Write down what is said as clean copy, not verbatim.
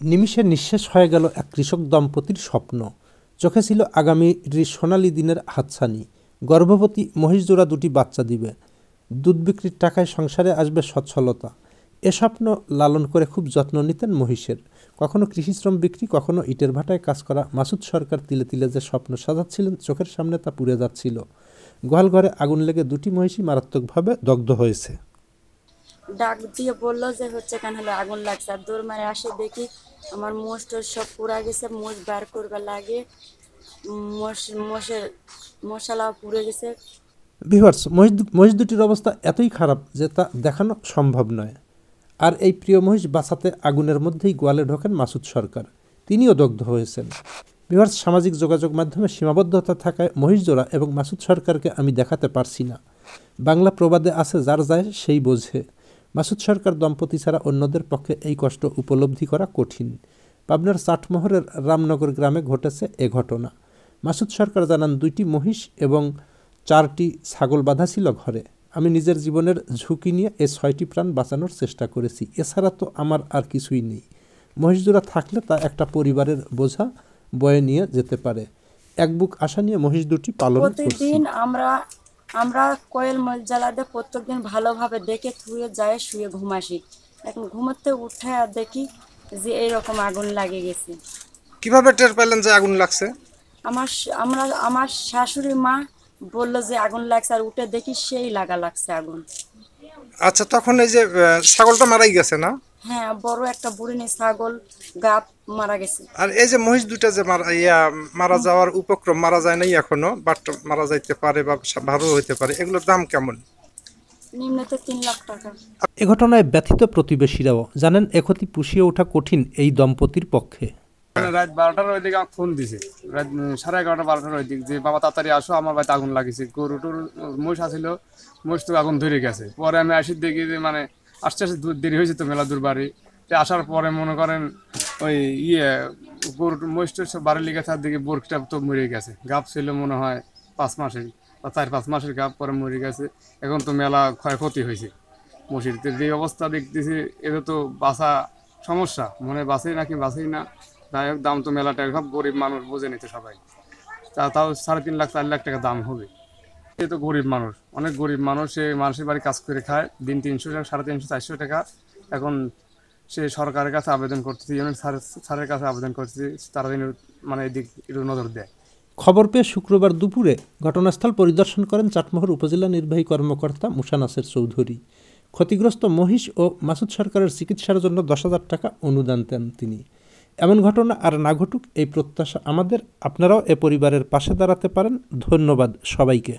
নিমিষে নিঃশেষ হয়ে গেল এক কৃষক দম্পতির স্বপ্ন। চোখে ছিল আগামীর সোনালি দিনের হাতছানি। গর্ভবতী মহিষজোড়া দুটি বাচ্চা দিবে, দুধ বিক্রির টাকায় সংসারে আসবে সচ্ছলতা। এ স্বপ্ন লালন করে খুব যত্ন নিতেন মহিষের। কখনো কৃষিশ্রম বিক্রি, কখনো ইটের ভাটায় কাজ করা মাসুদ সরকার তিলে তিলে যে স্বপ্ন সাজাচ্ছিলেন, চোখের সামনে তা পুড়ে যাচ্ছিল। গোয়াল ঘরে আগুন লেগে দুটি মহিষই মারাত্মকভাবে দগ্ধ হয়েছে। ডাক দিয়ে বললো যে হচ্ছে কেন হলো আগুন লাগছে, আর দৌড় মারে আসে দেখি আমার মোষ টোষ সব পুড়া গেছে। মোষ বার করবার লাগে, মশলা পুড়ে গেছে। ভিউয়ার্স, মহিষ দুটির অবস্থা এতই খারাপ যে তা দেখানো সম্ভব নয়। আর এই প্রিয় মহিষ বাঁচাতে আগুনের মধ্যেই গোয়ালে ঢোকেন মাসুদ সরকার। তিনিও দগ্ধ হয়েছেন। ভিউয়ার্স, সামাজিক যোগাযোগ মাধ্যমে সীমাবদ্ধতা থাকায় মহিষ জোড়া এবং মাসুদ সরকারকে আমি দেখাতে পারছি না। বাংলা প্রবাদে আছে, যার যায় সেই বোঝে। মাসুদ সরকার দম্পতি ছাড়া অন্যদের পক্ষে এই কষ্ট উপলব্ধি করা কঠিন। পাবনার চাটমোহরের রামনগর গ্রামে ঘটেছে এ ঘটনা। মাসুদ সরকার জানান, 2টি মহিষ এবং 4টি ছাগল বাঁধা ছিল ঘরে। আমি নিজের জীবনের ঝুঁকি নিয়ে এই 6টি প্রাণ বাঁচানোর চেষ্টা করেছি। এছাড়া তো আমার আর কিছুই নেই। মহিষজোড়া থাকলে তা একটা পরিবারের বোঝা বয়ে নিয়ে যেতে পারে। এক বুক আশা নিয়ে মহিষ দুটি পালন করছি। প্রতিদিন আমরা কোয়েল জ্বালাতে প্রত্যেকদিন ভালোভাবে দেখে থুয়ে যায়, শুয়ে ঘুমাসি। এখন ঘুমোতে উঠে আর দেখি যে এইরকম আগুন লাগে গেছে। কিভাবে টের পেলেন যে আগুন লাগছে? আমার শাশুড়ি মা বললো যে আগুন লাগছে, আর উঠে দেখি সেই লাগছে আগুন। আচ্ছা, তখন এই যে ছাগলটা মারাই গেছে না? হ্যাঁ, বড় একটা বুড়িনি ছাগল গাপ মারা গেছে। আর এই যে মহিষ দুটা যে মারা যাওয়ার উপক্রম, মারা যায় নাই এখনো, বাট মারা যাইতে পারে বা ভালো হইতে পারে, এগুলোর দাম কেমন? নিম্নতে 3 লাখ টাকা। এ ঘটনায় ব্যথিত প্রতিবেশীরাও জানেন, এ ক্ষতি পুষিয়ে ওঠা কঠিন এই দম্পতির পক্ষে। রাত 12টার ওই দিকে ফোন দিছে, রাত 11:30 12টার ওই দিক, যে বাবা তাড়াতাড়ি আসো, আমার বাড়িতে আগুন লাগিয়েছে। গরু টুর মোষ আসছিল, মোষ তো আগুন ধরে গেছে। পরে আমি আসি দেখি যে মানে আস্তে আস্তে দেরি হয়েছে তো মেলা দূর বাড়ি। আসার পরে মনে করেন ওই গরু মোষ টোষ সব বাড়ি লেগে থাকার দিকে বরকিটা তো মরে গেছে। গাপ ছিল মনে হয় 5 মাসের বা 4-5 মাসের গাপ, পরে মরে গেছে। এখন তো মেলা ক্ষয়ক্ষতি হয়েছে মসির। যে অবস্থা দেখতেছি, এটা তো বাঁচা সমস্যা, মনে বাঁচেই নাকি বাঁচেই না। যাই হোক, দাম তো মেলাটা সব গরিব মানুষ বোঝে নিতে সবাই। তাও 3.5 লাখ 4 লাখ টাকা দাম হবে। এ তো গরিব মানুষ, অনেক গরিব মানুষ। সে মানুষের বাড়ি কাজ করে খায়, দিন 300 টাকা, 350 400 টাকা। এখন সে সরকারের কাছে আবেদন করতেছে, ইউনিট স্যারের কাছে আবেদন করতেছে, তারা মানে এদিক একটু নজর দেয়। খবর পেয়ে শুক্রবার দুপুরে ঘটনাস্থল পরিদর্শন করেন চাটমোহর উপজেলা নির্বাহী কর্মকর্তা মুসা নাসের চৌধুরী। ক্ষতিগ্রস্ত মহিষ ও মাসুদ সরকারের চিকিৎসার জন্য 10,000 টাকা অনুদান দেন তিনি। এমন ঘটনা আর না ঘটুক এই প্রত্যাশা আমাদের। আপনারাও এ পরিবারের পাশে দাঁড়াতে পারেন। ধন্যবাদ সবাইকে।